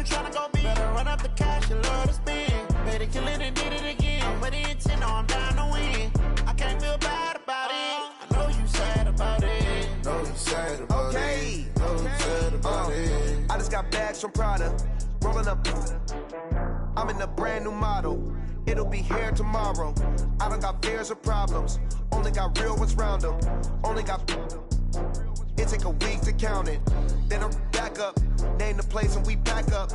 tryna go be. Better run up the cash, you love to spend. Better kill it and did it again. I'm with the intent, no, I'm down to win. I can't feel bad about it. I know you sad about it. Know you sad about it. Know you sad about it. I just got bags from Prada. Rolling up. I'm in a brand new model. It'll be here tomorrow. I don't got fears or problems. Only got real ones round them. Only got. It take a week to count it. Then I'm back up. Name the place and we pack up.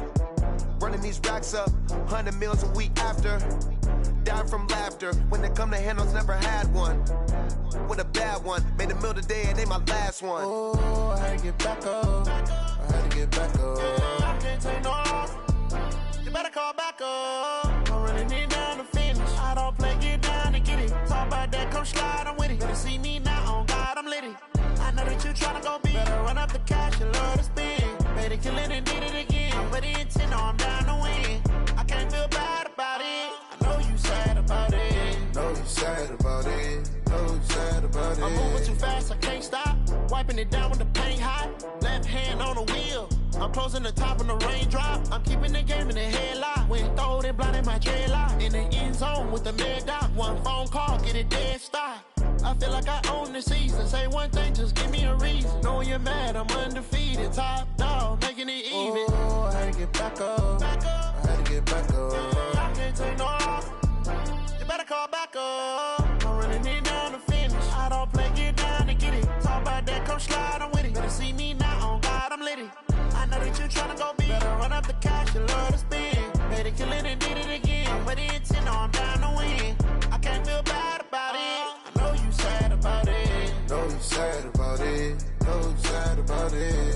Running these racks up. 100 meals a week after. Down from laughter. When they come to handles, never had one. With a bad one. Made a meal today and ain't my last one. Oh, I had to get back up. I had to get back up. I can't take no loss. You better call back up. I'm running it down to finish. I don't play, get down and get it. Talk about that, come slide, I'm with it. Better see me now, on God, I'm litty. I know that you tryna go be. Better run up the cash, you love to spend. Better kill it and did it again. I'm with the intent, no, I'm down to win. I can't feel bad about it. I know you sad about it. Know you sad about it. Know you sad about it. I'm moving too fast, I can't stop. Wiping it down with the paint hot. Left hand on the wheel. I'm closing the top when the raindrop. I'm keeping the game in the headlock. When throwed and blinded my dreadlock. In the end zone with the mad dot. One phone call, get it dead stop. I feel like I own the season. Say one thing, just give me a reason. Knowing you're mad, I'm undefeated. Top dog, making it even. Oh, I had to get back up. Back up. I had to get back up. I can't take no loss. You better call back up. I'm running it down to finish. I don't play, get down and get it. Talk about that, come slide, I'm with it. Better see me now, on God, I'm litty. I know that you tryna go be. Better run up the cash, you love to spend. Better kill it and did it again. I'm with the intent, no, I'm down to win. I can't feel bad about it. I know you sad about it. Know you sad about it. Know you sad about it.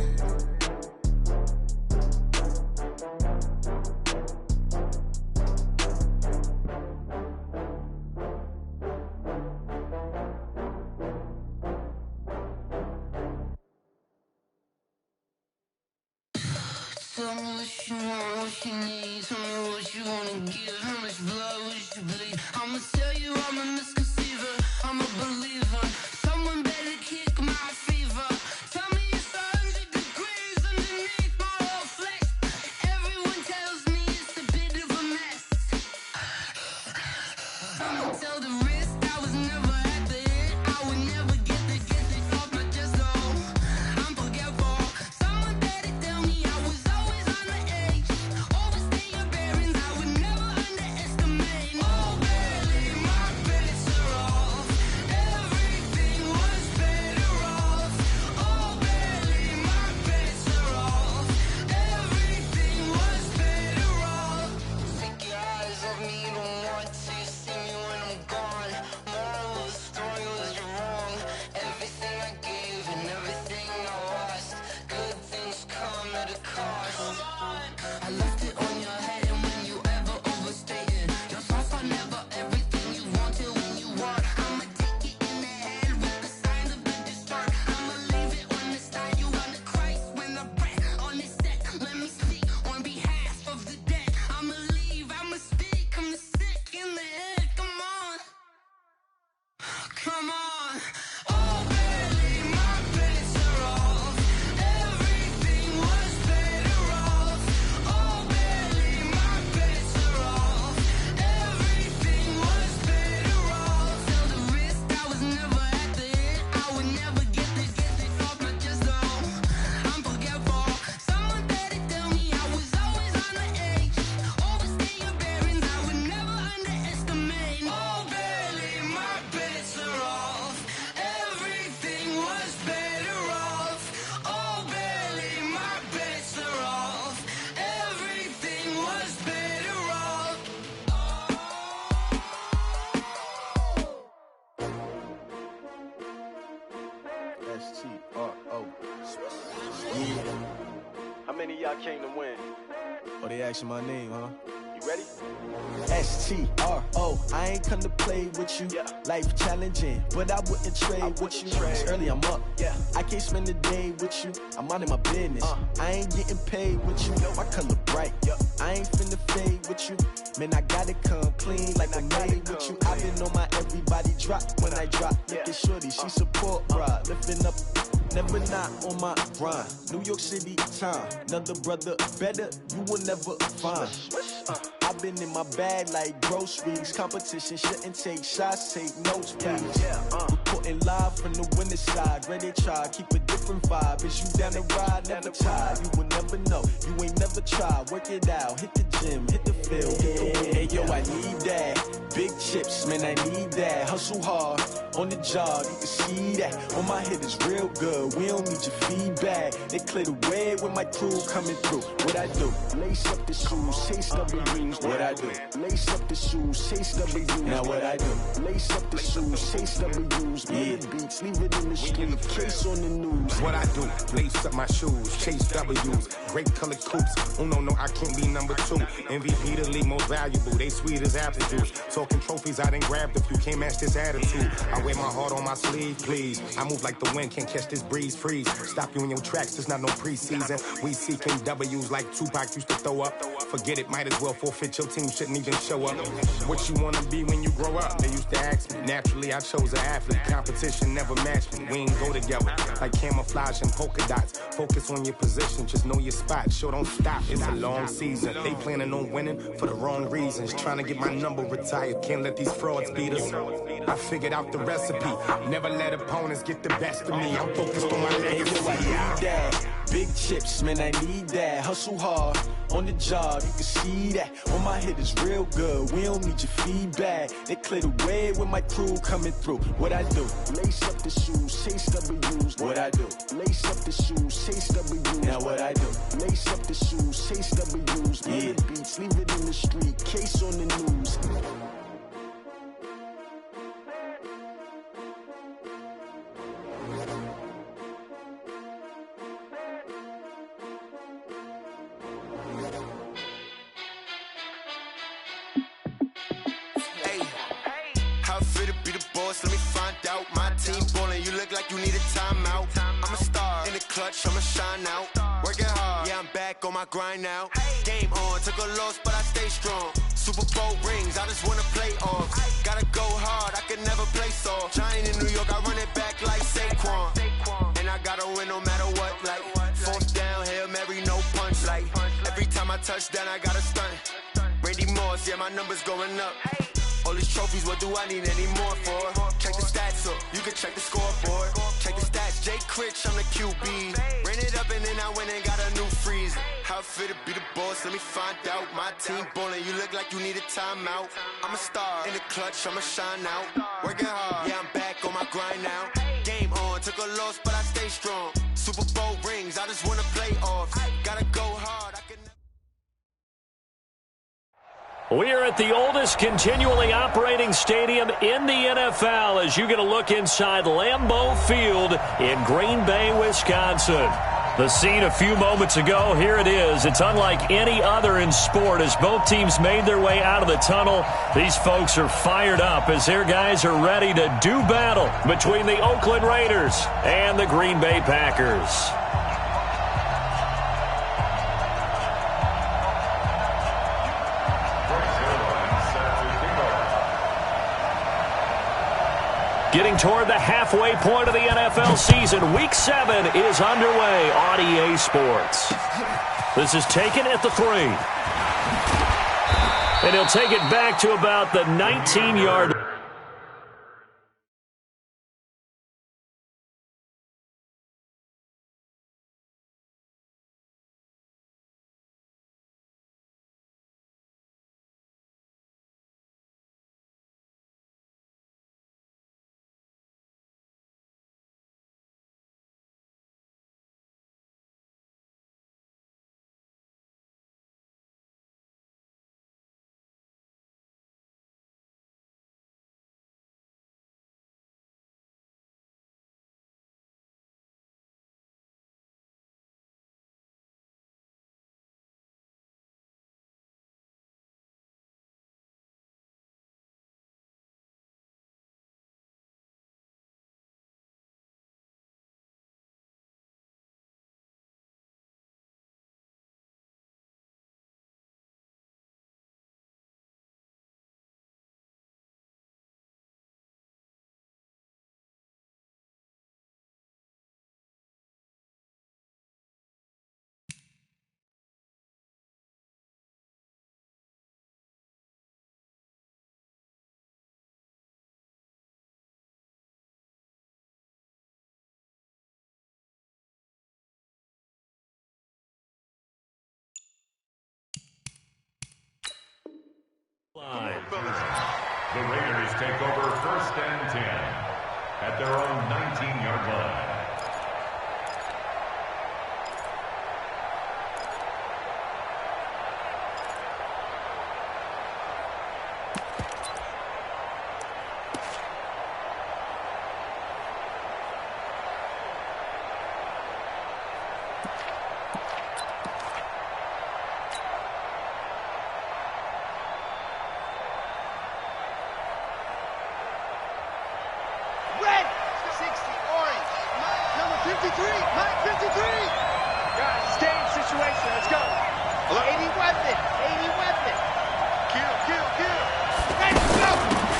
Tell me what you want, what you need. Tell me what you wanna give. How much blood would you bleed? I'ma tell you I'm a misconceiver. I'm a believer. Someone better kick my fever. Tell me it's 100 degrees underneath my whole flesh. Everyone tells me it's a bit of a mess. I'ma tell the risk I was never at the hit. I would never get it off my chest though. I'm forgetful. Someone better tell me I was always on the edge. Overstay your bearings, I would never underestimate. Oh, barely, my bets are off. Everything was better off. Oh, barely, my bets are off. Everything was better off. Take your eyes off me, you don't want to see me when I'm gone. Moral of the story was you're wrong. Everything I gave and everything I lost. Good things come at a cost. I left it on your head, and when you ever overstay it, your thoughts are never everything you wanted when you want. I'ma take it in the head with the signs of the distort. I'ma leave it on the side. You on the Christ when the breath on this set. Let me speak on behalf of the dead. I'ma leave, I'ma speak. I'm the sick in the head. Come on, come on. Oh, barely, my bets are off. Everything was better off. Oh, barely, my bets are off. Everything was better off. Tell the risk I was never at the hit. I would never get it off my chest though. I'm forgetful. Someone better tell me I was always on the edge. Overstay your bearings, I would never underestimate. Oh, barely, my bets are off. Everything was better off. Oh, barely, my bets are off. Everything was better off. S-T-R-O. Yeah. How many of y'all came to win? Oh, they asking my name, huh? You ready? S-T-R-O. I ain't come to play with you. Yeah. Life challenging, but I wouldn't trade with you. It's early, I'm up. Yeah. I can't spend the day with you. I'm minding my business. I ain't getting paid with you. My color bright. I ain't finna fade with you. Man, I gotta come clean like I'm made with you. I've been on my everybody drop when I drop. Look at shorty, she support, bruh. Lifting up never not on my grind. New York City time, another brother better, you will never find. I've been in my bag like groceries. Competition shouldn't take shots, take notes, please. Reporting live from the winning side. Ready to try, keep a different vibe. Is you down the ride, never tired. You will never know, you ain't never tried. Work it out, hit the gym, hit the field, hit the win. Hey yo, I need that. Big chips, man, I need that. Hustle hard, on the job, you can see that. On my head is real good, we don't need your feedback. They clear the way with my crew coming through. What I do? Lace up the shoes, chase W's. What I do? Lace up the shoes, chase W's. Now what I do? Lace up the shoes, chase W's. Murder beats, leave it in the street, case on the news. What I do? Lace up my shoes, chase W's. Great colored coops. Oh no, I can't be number 2. MVP the league most valuable. They sweet as apple juice. Talking trophies, I done grabbed a few. Can't match this attitude. I wear my heart on my sleeve, please. I move like the wind, can't catch this breeze, freeze. Stop you in your tracks, there's not no preseason. We seeking W's like Tupac used to throw up. Forget it, might as well forfeit. Your team shouldn't even show up. What you wanna be when you grow up? They used to ask me. Naturally, I chose an athlete. Competition never matched me. We ain't go together like camouflage and polka dots. Focus on your position, just know your spot. Sure, don't stop. It's a long season. They planning on winning for the wrong reasons. Trying to get my number retired. Can't let these frauds beat us. I figured out the recipe. Never let opponents get the best of me. I'm focused on my legacy. I need that. Big chips, man, I need that. Hustle hard, on the job, you can see that. On my head is real good, we don't need your feedback. They clear the way with my crew coming through. What I do? Lace up the shoes, chase W's. What I do? Lace up the shoes, chase W's. Now what I do? Lace up the shoes, chase W's. Murder beats, leave it in the street, case on the news. Let me find out. My team ballin', you look like you need a timeout. I'm a star in the clutch, I'ma shine out. Working hard, yeah, I'm back on my grind now. Game on, took a loss, but I stay strong. Super Bowl rings, I just wanna play off. Gotta go hard, I can never play soft. Giant in New York, I run it back like Saquon. And I gotta win no matter what, like fourth down, Hail Mary, no punch. Like every time I touch down, I gotta stunt. Randy Moss, yeah, my numbers going up. All these trophies, what do I need any more for? Check the stats up, you can check the scoreboard. Check the stats, Jay Critch, I'm the QB. Ran it up and then I went and got a new freeze. How it fit to be the boss, let me find out. My team ballin', you look like you need a timeout. I'm a star in the clutch, I'ma shine out. Working hard, yeah, I'm back on my grind now. Game on, took a loss, but I stay strong. Super Bowl rings, I just wanna play off. Gotta go hard, I can. We are at the oldest continually operating stadium in the NFL as you get a look inside Lambeau Field in Green Bay, Wisconsin. The scene a few moments ago, here it is. It's unlike any other in sport as both teams made their way out of the tunnel. These folks are fired up as their guys are ready to do battle between the Oakland Raiders and the Green Bay Packers. Getting toward the halfway point of the NFL season, Week 7 is underway on EA Sports. This is taken at the 3. And he'll take it back to about the 19-yard The Raiders take over 1st and 10 at their own 19-yard line.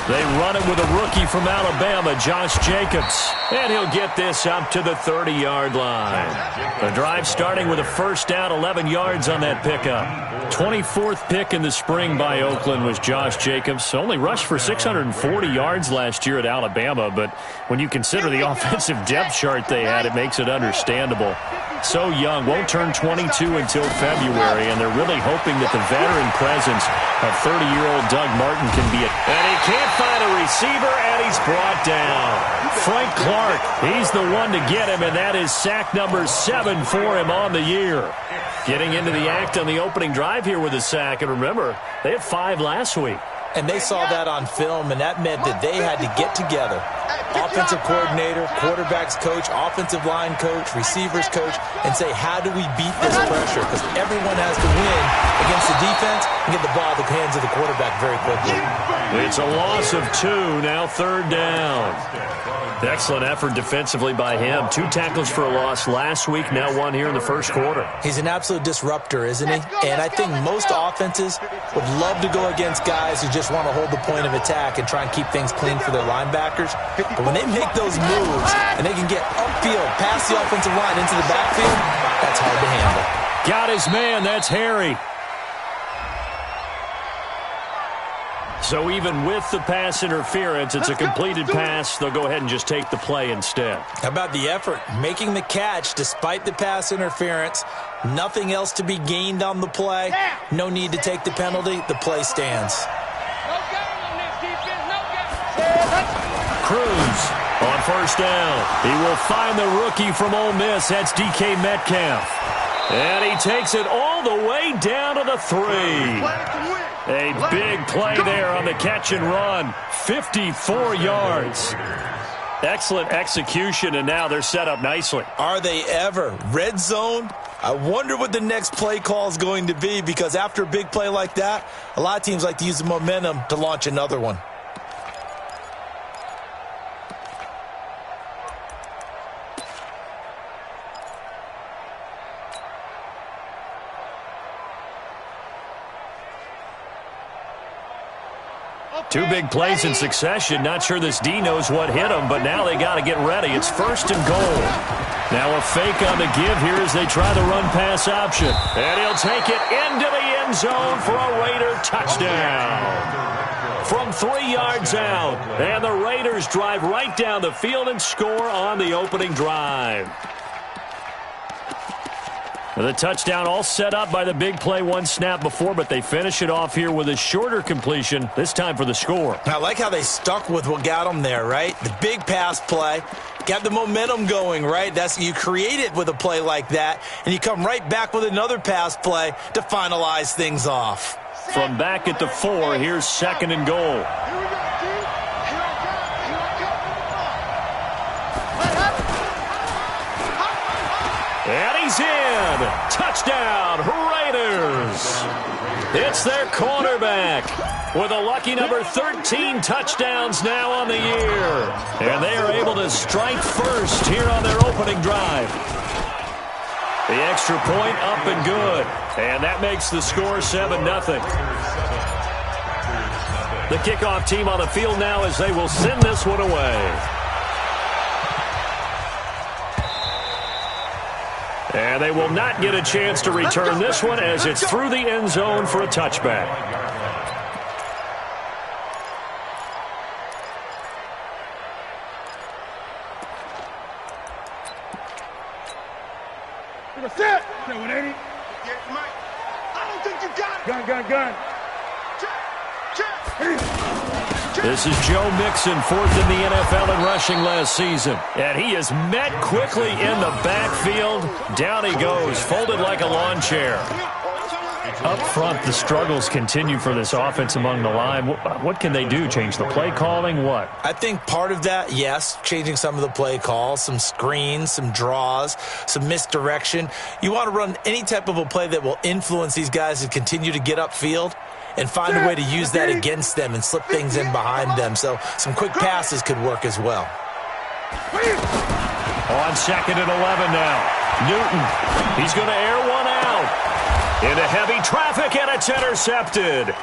They run it with a rookie from Alabama, Josh Jacobs. And he'll get this up to the 30-yard line. The drive starting with a first down, 11 yards on that pickup. 24th pick in the spring by Oakland was Josh Jacobs. Only rushed for 640 yards last year at Alabama, but when you consider the offensive depth chart they had, it makes it understandable. So young, won't turn 22 until February, and they're really hoping that the veteran presence of 30-year-old Doug Martin can be it. And he can't find a receiver, and he's brought down. Frank Clark, he's the one to get him, and that is sack number 7 for him on the year. Getting into the act on the opening drive here with a sack, and remember, they had 5 last week. And they saw that on film, and that meant that they had to get together. Offensive coordinator, quarterback's coach, offensive line coach, receivers coach, and say, how do we beat this pressure? Because everyone has to win against the defense and get the ball in the hands of the quarterback very quickly. It's a loss of 2, now 3rd down. Excellent effort defensively by him. 2 tackles for a loss last week, now 1 here in the first quarter. He's an absolute disruptor, isn't he? And I think most offenses would love to go against guys who just want to hold the point of attack and try and keep things clean for their linebackers. But when they make those moves and they can get upfield, past the offensive line into the backfield, that's hard to handle. Got his man, that's Harry. So even with the pass interference, it's a completed pass. They'll go ahead and just take the play instead. How about the effort? Making the catch despite the pass interference. Nothing else to be gained on the play. No need to take the penalty. The play stands. Cruz on first down. He will find the rookie from Ole Miss. That's DK Metcalf. And he takes it all the way down to the 3. A big play there on the catch and run. 54 yards. Excellent execution, and now they're set up nicely. Are they ever? Red zone? I wonder what the next play call is going to be, because after a big play like that, a lot of teams like to use the momentum to launch another one. Two big plays in succession. Not sure this D knows what hit him, but now they got to get ready. It's 1st and goal. Now a fake on the give here as they try the run-pass option. And he'll take it into the end zone for a Raider touchdown. From 3 yards out. And the Raiders drive right down the field and score on the opening drive. The touchdown all set up by the big play 1 snap before, but they finish it off here with a shorter completion, this time for the score. I like how they stuck with what got them there, right? The big pass play, got the momentum going, right? You create it with a play like that, and you come right back with another pass play to finalize things off. From back at the 4, here's 2nd and goal. And he's in. Touchdown, Raiders. It's their quarterback with a lucky number 13 touchdowns now on the year. And they are able to strike first here on their opening drive. The extra point up and good. And that makes the score 7-0. The kickoff team on the field now as they will send this one away. And they will not get a chance to return this one as it's through the end zone for a touchback. Set. 180. I don't think you got it. Gun. Check. This is Joe Mixon, 4th in the NFL in rushing last season. And he is met quickly in the backfield. Down he goes, folded like a lawn chair. Up front, the struggles continue for this offense among the line. What can they do? Change the play calling? What? I think part of that, yes, changing some of the play calls, some screens, some draws, some misdirection. You want to run any type of a play that will influence these guys to continue to get upfield and find a way to use that against them and slip things in behind them. So some quick passes could work as well. On 2nd and 11 now. Newton, he's going to air one out. Into heavy traffic, and it's intercepted.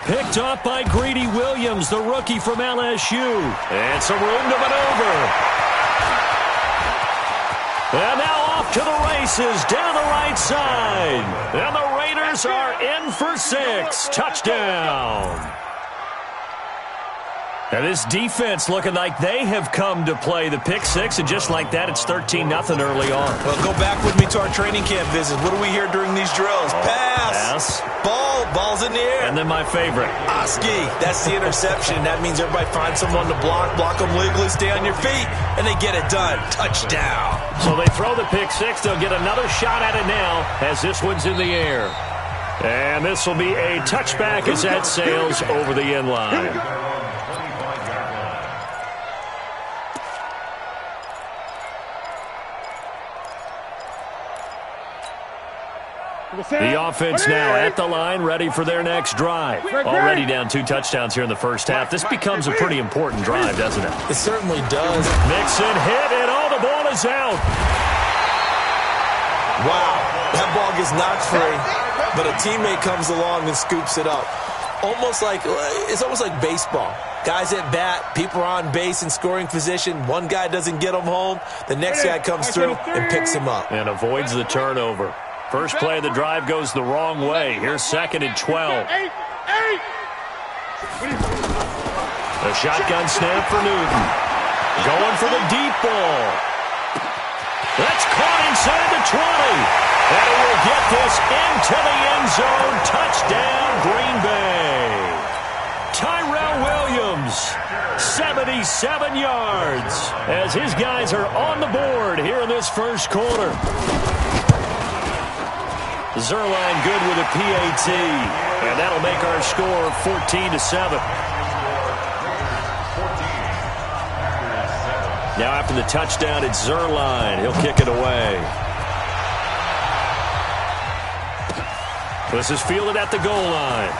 Picked up by Greedy Williams, the rookie from LSU. And some room to maneuver. And now off to the races, down the right side. And the Raiders are in for 6. Touchdown. Now this defense looking like they have come to play the pick 6, and just like that, it's 13-0 early on. Well, go back with me to our training camp visit. What do we hear during these drills? Pass. Ball's in the air. And then my favorite. Oski. That's the interception. That means everybody finds someone to block them legally, stay on your feet, and they get it done. Touchdown. So they throw the pick 6. They'll get another shot at it now as this one's in the air. And this will be a touchback as that sails over the end line. The offense now at the line, ready for their next drive. Already down 2 touchdowns here in the first half. This becomes a pretty important drive, doesn't it? It certainly does. Mixon hit, and the ball is out. Wow, that ball gets knocked free, but a teammate comes along and scoops it up. It's almost like baseball. Guys at bat, people are on base in scoring position. One guy doesn't get him home. The next guy comes through and picks him up. And avoids the turnover. First play of the drive goes the wrong way. Here's 2nd and 12. A shotgun snap for Newton. Going for the deep ball. That's caught inside the 20. And it will get this into the end zone. Touchdown, Green Bay. Tyrell Williams, 77 yards, as his guys are on the board here in this first quarter. Zerline good with a PAT, and that'll make our score 14-7. Now after the touchdown, it's Zerline. He'll kick it away. This is fielded at the goal line.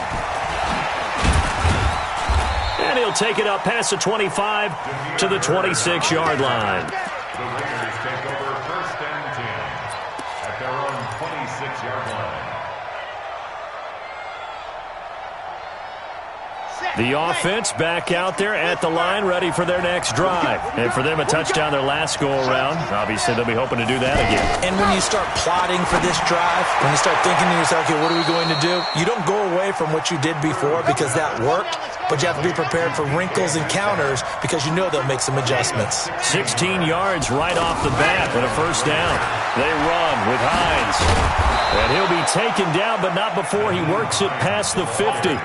And he'll take it up past the 25 to the 26-yard line. The Raiders take over 1st and 10 at their own 26-yard line. The offense back out there at the line, ready for their next drive. And for them, a touchdown their last go-around. Obviously, they'll be hoping to do that again. And when you start plotting for this drive, when you start thinking to yourself, okay, what are we going to do? You don't go away from what you did before because that worked, but you have to be prepared for wrinkles and counters because you know they'll make some adjustments. 16 yards right off the bat and a first down. They run with Hines. And he'll be taken down, but not before he works it past the 50.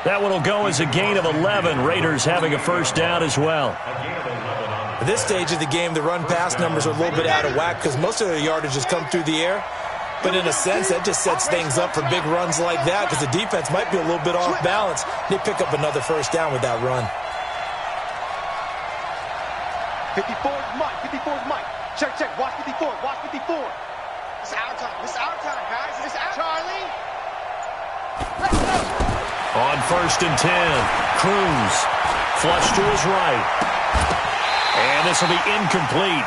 That one will go as a gain of 11. Raiders having a first down as well. At this stage of the game, the run-pass numbers are a little bit out of whack because most of their yardage has come through the air. But in a sense, that just sets things up for big runs like that because the defense might be a little bit off balance. They pick up another first down with that run. 54 is Mike. 54 is Mike. Check. Watch 54. Watch 54. It's our time. It's our time, guys. It's our Charlie. Let's go. On 1st and 10, Cruz, flush to his right. And this will be incomplete.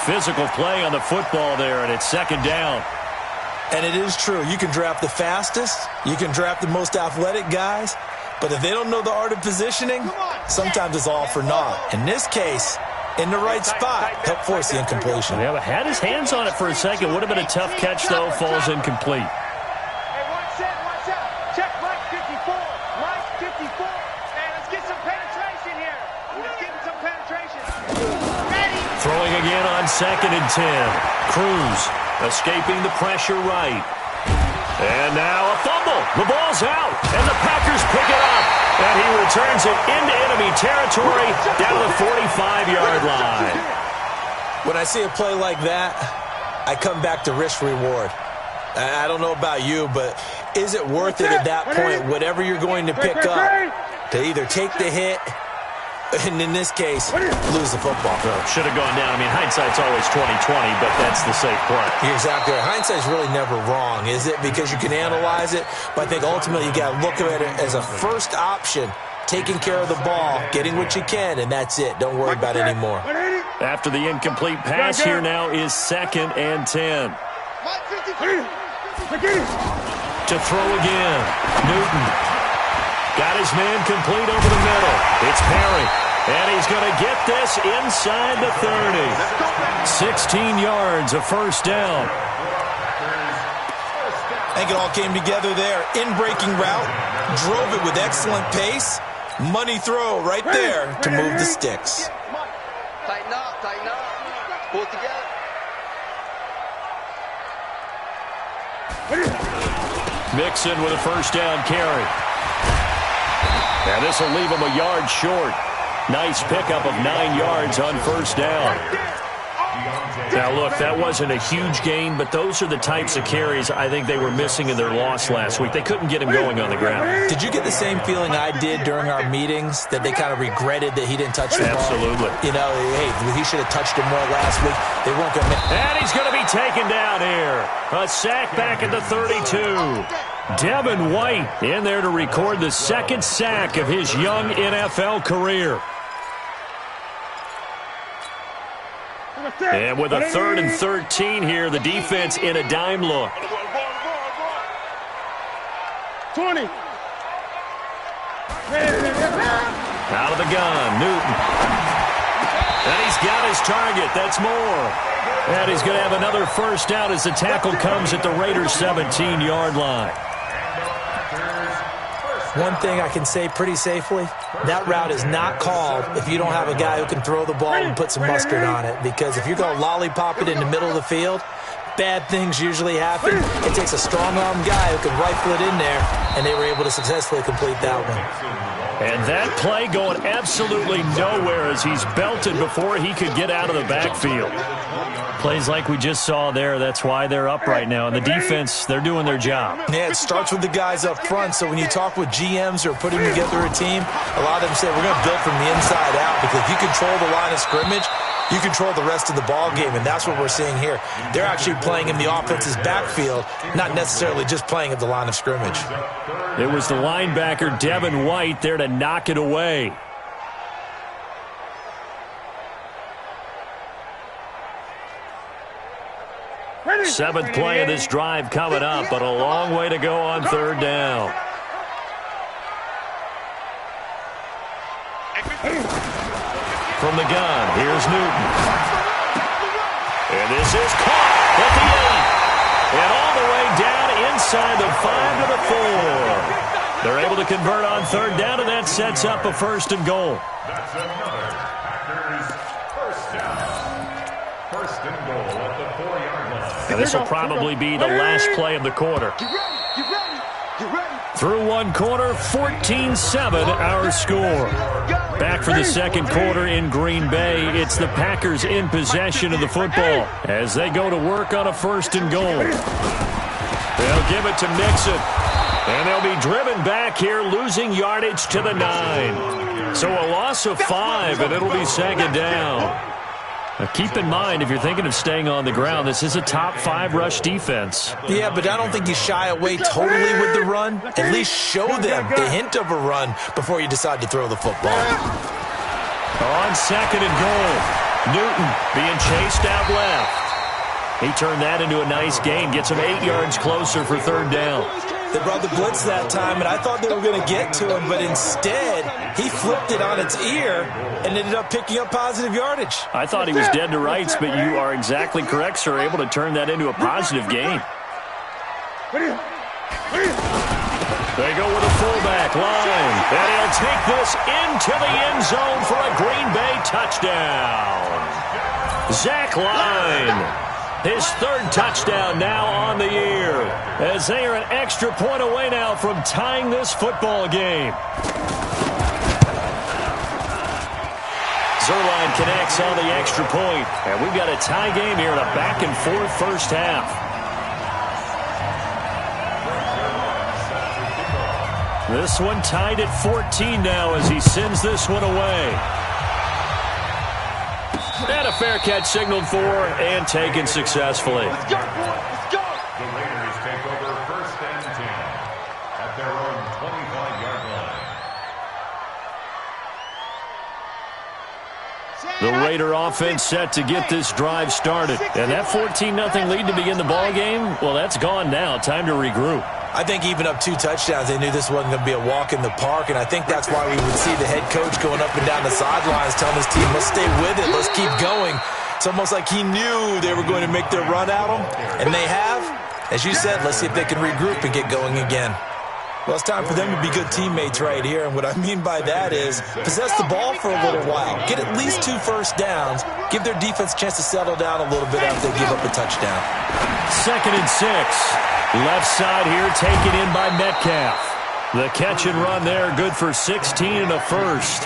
Physical play on the football there, and it's 2nd down. And it is true. You can draft the fastest. You can draft the most athletic guys. But if they don't know the art of positioning, sometimes it's all for naught. In this case, in the right spot, help force the incompletion. Yeah, but had his hands on it for a second. Would have been a tough catch, though. Falls incomplete. Throwing again on 2nd and 10. Cruz escaping the pressure right. And now a fumble. The ball's out, and the Packers pick it up. And he returns it into enemy territory down to the 45-yard line. When I see a play like that, I come back to risk-reward. I don't know about you, but is it worth it at that point, whatever you're going to pick up, to either take the hit, and in this case, lose the football? Well, should have gone down. I mean, hindsight's always 20/20, but that's the safe play. You're exactly right. Hindsight's really never wrong, is it? Because you can analyze it, but I think ultimately you got to look at it as a first option, taking care of the ball, getting what you can, and that's it. Don't worry about it anymore. After the incomplete pass, here now is 2nd and 10. To throw again. Newton. Got his man complete over the middle. It's Perry. And he's going to get this inside the 30. 16 yards, a first down. I think it all came together there. In-breaking route. Drove it with excellent pace. Money throw right there to move the sticks. Tighten up, tighten up. Pull it together. Mixon with a first down carry. And this will leave him a yard short. Nice pickup of 9 yards on first down. Now, look, that wasn't a huge gain, but those are the types of carries I think they were missing in their loss last week. They couldn't get him going on the ground. Did you get the same feeling I did during our meetings, that they kind of regretted that he didn't touch the ball? Absolutely. You know, hey, he should have touched him more last week. They weren't going to make... And he's going to be taken down here. A sack back at the 32. Devin White in there to record the second sack of his young NFL career. And with a 3rd and 13 here, the defense in a dime look. 20. Out of the gun, Newton. And he's got his target. That's more. And he's going to have another first down as the tackle comes at the Raiders' 17-yard line. One thing I can say pretty safely, that route is not called if you don't have a guy who can throw the ball and put some mustard on it. Because if you're going to lollipop it in the middle of the field, bad things usually happen. It takes a strong-arm guy who can rifle it in there, and they were able to successfully complete that one. And that play going absolutely nowhere as he's belted before he could get out of the backfield. Plays like we just saw there, that's why they're up right now. And the defense, they're doing their job. Yeah, it starts with the guys up front. So when you talk with GMs who are putting together a team, a lot of them say we're going to build from the inside out, because if you control the line of scrimmage, you control the rest of the ball game, and that's what we're seeing here. They're actually playing in the offense's backfield, not necessarily just playing at the line of scrimmage. It was the linebacker, Devin White, there to knock it away. Seventh play of this drive coming up, but a long way to go on third down. From the gun, here's Newton. And this is caught at the 8. And all the way down inside the 5 to the 4. They're able to convert on third down, and that sets up a 1st and goal. That's another Packers first down. 1st and goal at the 4-yard line. And this will probably be the last play of the quarter. Get ready, get ready, get ready. Through one quarter, 14-7 our score. Back for the second quarter in Green Bay. It's the Packers in possession of the football as they go to work on a 1st and goal. They'll give it to Mixon. And they'll be driven back here, losing yardage to the 9. So a loss of 5, and it'll be 2nd down. Now keep in mind, if you're thinking of staying on the ground, this is a top 5 rush defense. Yeah, but I don't think you shy away totally with the run. At least show them the hint of a run before you decide to throw the football. On 2nd and goal, Newton being chased out left. He turned that into a nice gain, gets him 8 yards closer for 3rd down. They brought the blitz that time, and I thought they were going to get to him, but instead, he flipped it on its ear and ended up picking up positive yardage. I thought he was dead to rights, but you are exactly correct, sir, able to turn that into a positive gain. They go with a fullback line, and he'll take this into the end zone for a Green Bay touchdown. Zach Line His third touchdown now on the year, as they are an extra point away now from tying this football game. Zuerlein connects on the extra point, and we've got a tie game here in a back-and-forth first half. This one tied at 14 now as he sends this one away. And a fair catch signaled for and taken successfully. Let's go, boys. Let's go. The Raiders take over 1st and 10 at their own 25-yard line. The Raider offense set to get this drive started. And that 14-0 lead to begin the ball game, well, that's gone now. Time to regroup. I think even up 2 touchdowns, they knew this wasn't going to be a walk in the park, and I think that's why we would see the head coach going up and down the sidelines telling his team, let's stay with it, let's keep going. It's almost like he knew they were going to make their run at him, and they have. As you said, let's see if they can regroup and get going again. Well, it's time for them to be good teammates right here, and what I mean by that is possess the ball for a little while, get at least 2 first downs, give their defense a chance to settle down a little bit after they give up a touchdown. 2nd and 6. Left side here taken in by Metcalf. The catch and run there, good for 16 and a first.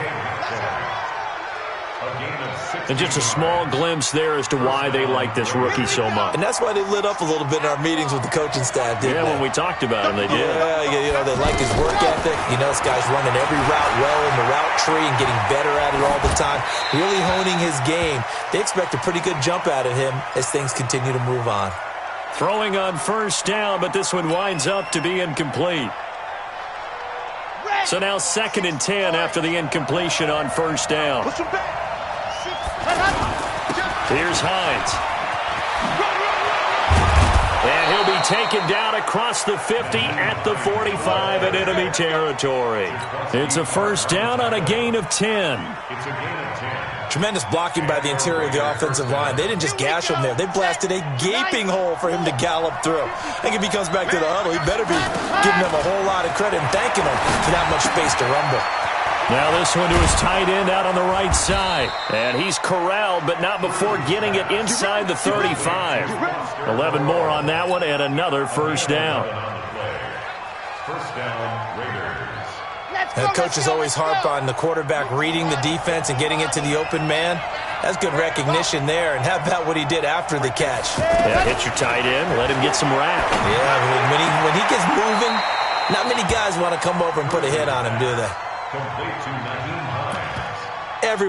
And just a small glimpse there as to why they like this rookie so much. And that's why they lit up a little bit in our meetings with the coaching staff, didn't they? Yeah, when we talked about him, they did. Yeah, you know, they like his work ethic. You know, this guy's running every route well in the route tree and getting better at it all the time, really honing his game. They expect a pretty good jump out of him as things continue to move on. Throwing on first down, but this one winds up to be incomplete. So now 2nd and 10 after the incompletion on first down. Here's Hines. And he'll be taken down across the 50 at the 45 in enemy territory. It's a first down on a gain of 10. It's a gain of 10. Tremendous blocking by the interior of the offensive line. They didn't just gash him there. They blasted a gaping hole for him to gallop through. I think if he comes back to the huddle, he better be giving them a whole lot of credit and thanking them for that much space to rumble. Now this one to his tight end out on the right side. And he's corralled, but not before getting it inside the 35. 11 more on that one and another first down. First down, Raiders. And the coaches always harp on the quarterback reading the defense and getting it to the open man. That's good recognition there. And how about what he did after the catch? Yeah, hit your tight end, let him get some rap. Yeah, when he gets moving, not many guys want to come over and put a hit on him, do they? Complete to Naheem Hines.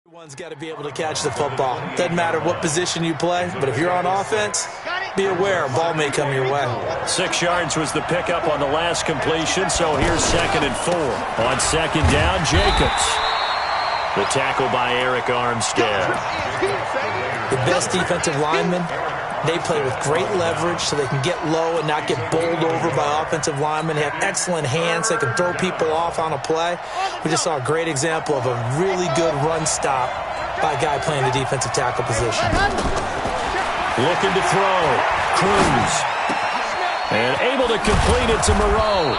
Everyone's got to be able to catch the football. Doesn't matter what position you play, but if you're on offense, be aware a ball may come your way. 6 yards was the pickup on the last completion, so here's 2nd and 4. On 2nd down, Jacobs. The tackle by Eric Armstead. The best defensive linemen, they play with great leverage so they can get low and not get bowled over by offensive linemen. They have excellent hands. They can throw people off on a play. We just saw a great example of a really good run stop by a guy playing the defensive tackle position. Looking to throw. Cruz. And able to complete it to Moreau.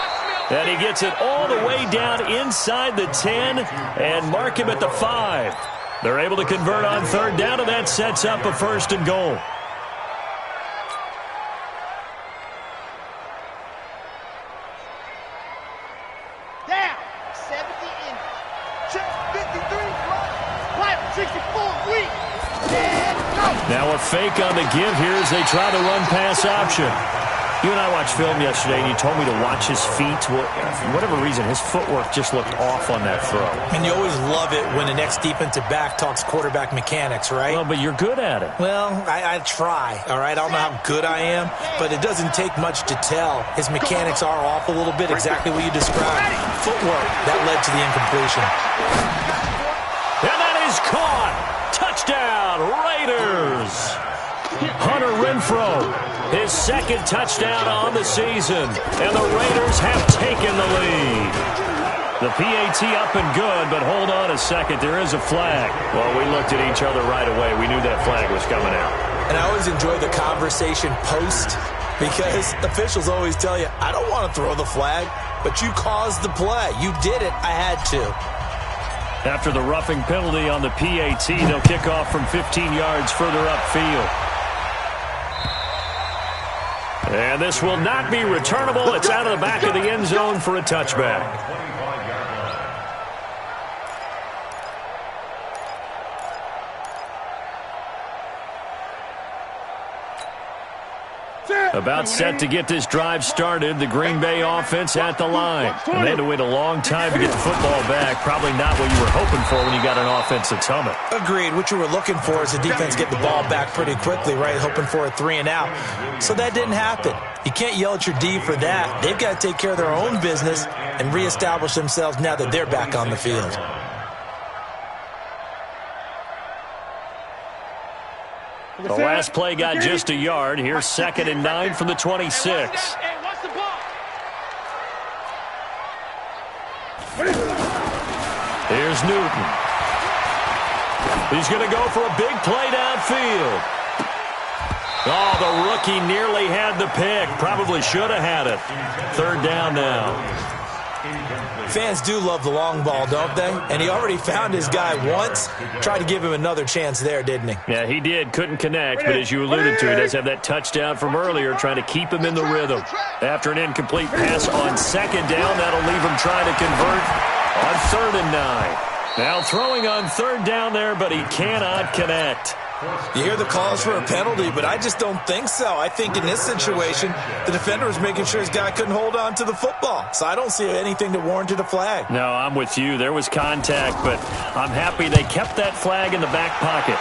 And he gets it all the way down inside the 10 and mark him at the 5. They're able to convert on 3rd down, and that sets up a 1st and goal. Down. 70 in. 53. Right. 64. Weak. And go. Now a fake on the give here as they try to run pass option. You and I watched film yesterday, and you told me to watch his feet. Well, for whatever reason, his footwork just looked off on that throw. And you always love it when the next defensive back talks quarterback mechanics, right? Well, but you're good at it. Well, I try, all right? I don't know how good I am, but it doesn't take much to tell. His mechanics are off a little bit, exactly what you described. Footwork, that led to the incompletion. And that is caught. Touchdown, Raiders. Hunter Renfrow, his 2nd touchdown on the season, and the Raiders have taken the lead. The PAT up and good, but hold on a second, there is a flag. Well, we looked at each other right away. We knew that flag was coming out. And I always enjoy the conversation post Because officials always tell you, I don't want to throw the flag, but you caused the play. You did it. I had to. After the roughing penalty on the PAT, they'll kick off from 15 yards further upfield. And this will not be returnable. It's out of the back of the end zone for a touchback. About set to get this drive started, the Green Bay offense at the line. And they had to wait a long time to get the football back. Probably not what you were hoping for when you got an offense that's humming. Agreed. What you were looking for is the defense get the ball back pretty quickly, right? Hoping for a 3-and-out. So that didn't happen. You can't yell at your D for that. They've got to take care of their own business and reestablish themselves now that they're back on the field. The last play got just a yard. Here's 2nd and 9 from the 26. Here's Newton. He's going to go for a big play downfield. Oh, the rookie nearly had the pick. Probably should have had it. 3rd down now. Fans do love the long ball, don't they? And he already found his guy once. Tried to give him another chance there, didn't he? Yeah, he did. Couldn't connect, but as you alluded to, he does have that touchdown from earlier, trying to keep him in the rhythm. After an incomplete pass on 2nd down, that'll leave him trying to convert on 3rd and 9. Now throwing on 3rd down there, but he cannot connect. You hear the calls for a penalty, but I just don't think so. I think in this situation, the defender was making sure his guy couldn't hold on to the football. So I don't see anything that warranted a flag. No, I'm with you. There was contact, but I'm happy they kept that flag in the back pocket.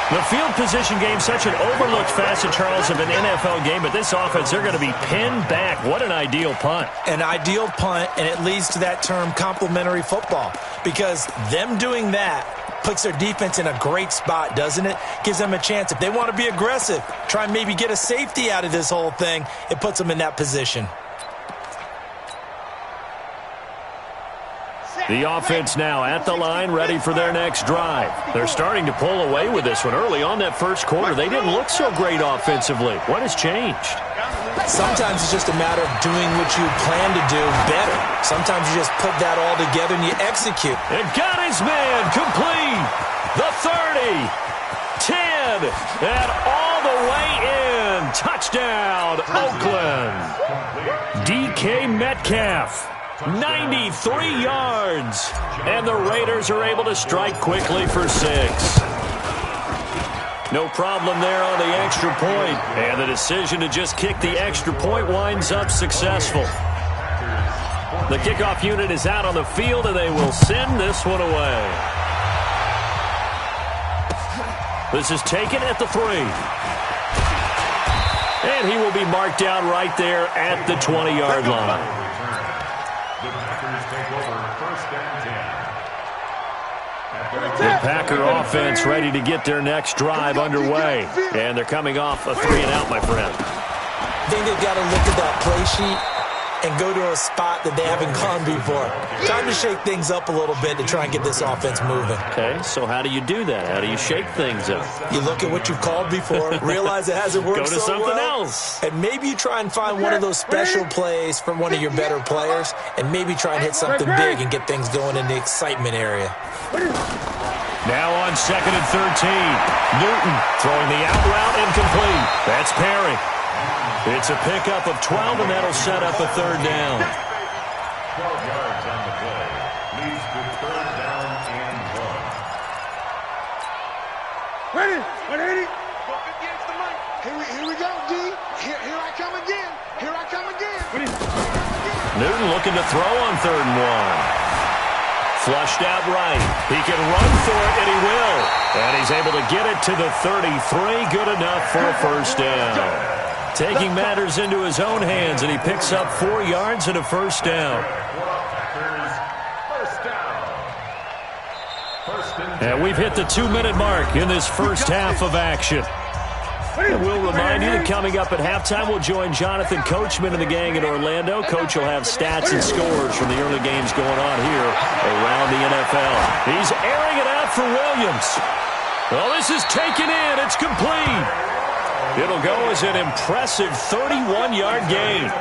The field position game, such an overlooked facet, Charles, of an NFL game, but this offense, they're going to be pinned back. What an ideal punt. An ideal punt, and it leads to that term complementary football, because them doing that puts their defense in a great spot, doesn't it? Gives them a chance. If they want to be aggressive, try and maybe get a safety out of this whole thing, it puts them in that position. The offense now at the line, ready for their next drive. They're starting to pull away with this one. Early on that first quarter, they didn't look so great offensively. What has changed? Sometimes it's just a matter of doing what you plan to do better. Sometimes you just put that all together and you execute. And got his man complete. The 30, 10, and all the way in. Touchdown, Oakland. DK Metcalf. 93 yards, and the Raiders are able to strike quickly for 6. No problem there on the extra point, and the decision to just kick the extra point winds up successful. The kickoff unit is out on the field, and they will send this one away. This is taken at the 3. And he will be marked down right there at the 20-yard line. The Packer offense ready to get their next drive underway. And they're coming off a 3-and-out, my friend. I think they've got to look at that play sheet and go to a spot that they haven't gone before. Time to shake things up a little bit to try and get this offense moving. Okay, so how do you do that? How do you shake things up? You look at what you've called before, realize it hasn't worked so well. Go to something else. And maybe you try and find one of those special plays from one of your better players, and maybe try and hit something big and get things going in the excitement area. Now on 2nd and 13. Newton throwing the out route incomplete. That's Perry. It's a pickup of 12, and that'll set up a 3rd down. 12 yards on the play. Leads to 3rd down and 1. Ready? Don't get the mic. Here we go, D. Here I come again. Here I come again. Newton looking to throw on 3rd and 1. Flushed out right. He can run for it, and he will. And he's able to get it to the 33. Good enough for a 1st down. Taking matters into his own hands, and he picks up 4 yards and a 1st down. And we've hit the 2-minute mark in this first half of action. And we'll remind you that coming up at halftime, we'll join Jonathan Coachman and the gang in Orlando. Coach will have stats and scores from the early games going on here around the NFL. He's airing it out for Williams. Well, this is taken in. It's complete. It'll go as an impressive 31-yard gain.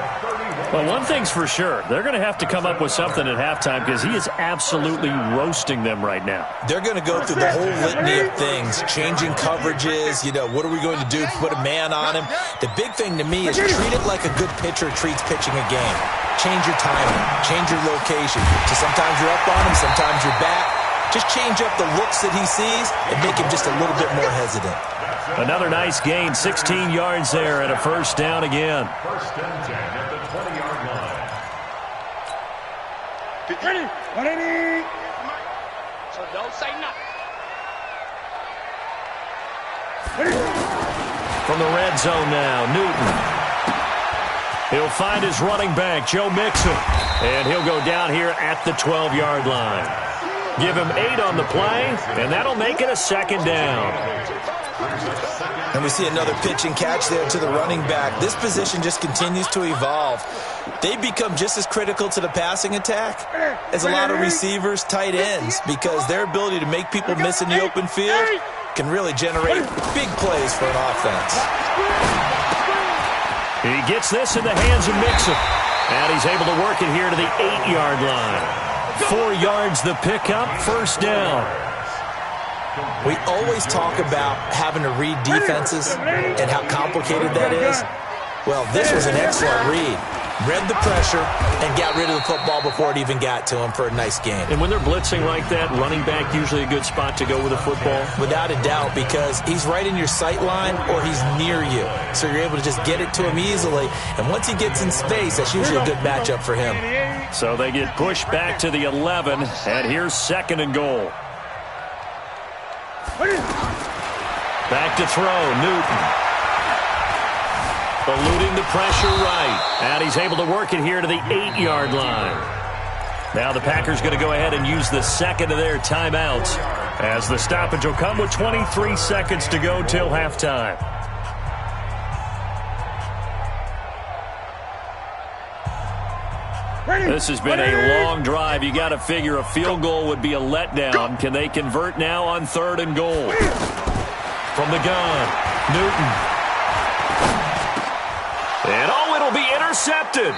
Well, one thing's for sure. They're going to have to come up with something at halftime because he is absolutely roasting them right now. They're going to go through the whole litany of things, changing coverages, what are we going to do to put a man on him? The big thing to me is treat it like a good pitcher treats pitching a game. Change your timing, change your location. So sometimes you're up on him, sometimes you're back. Just change up the looks that he sees and make him just a little bit more hesitant. Another nice gain, 16 yards there and a first down again. First and 10 at the 20-yard line. Ready? So don't say nothing. From the red zone now, Newton. He'll find his running back, Joe Mixon, and he'll go down here at the 12-yard line. Give him 8 on the play, and that'll make it a second down. And we see another pitch and catch there to the running back. This position just continues to evolve. They become just as critical to the passing attack as a lot of receivers, tight ends, because their ability to make people miss in the open field can really generate big plays for an offense. He gets this in the hands of Mixon, and he's able to work it here to the 8-yard line. 4 yards the pickup, first down. We always talk about having to read defenses and how complicated that is. Well, this was an excellent read. Read the pressure and got rid of the football before it even got to him for a nice game. And when they're blitzing like that, running back usually a good spot to go with the football? Without a doubt, because he's right in your sight line or he's near you. So you're able to just get it to him easily. And once he gets in space, that's usually a good matchup for him. So they get pushed back to the 11, and here's second and goal. Back to throw, Newton. Eluding the pressure right. And he's able to work it here to the 8-yard line. Now the Packers going to go ahead and use the second of their timeouts as the stoppage will come with 23 seconds to go till halftime. This has been a long drive. You got to figure a field goal would be a letdown. Can they convert now on third and goal? From the gun, Newton. And it'll be intercepted.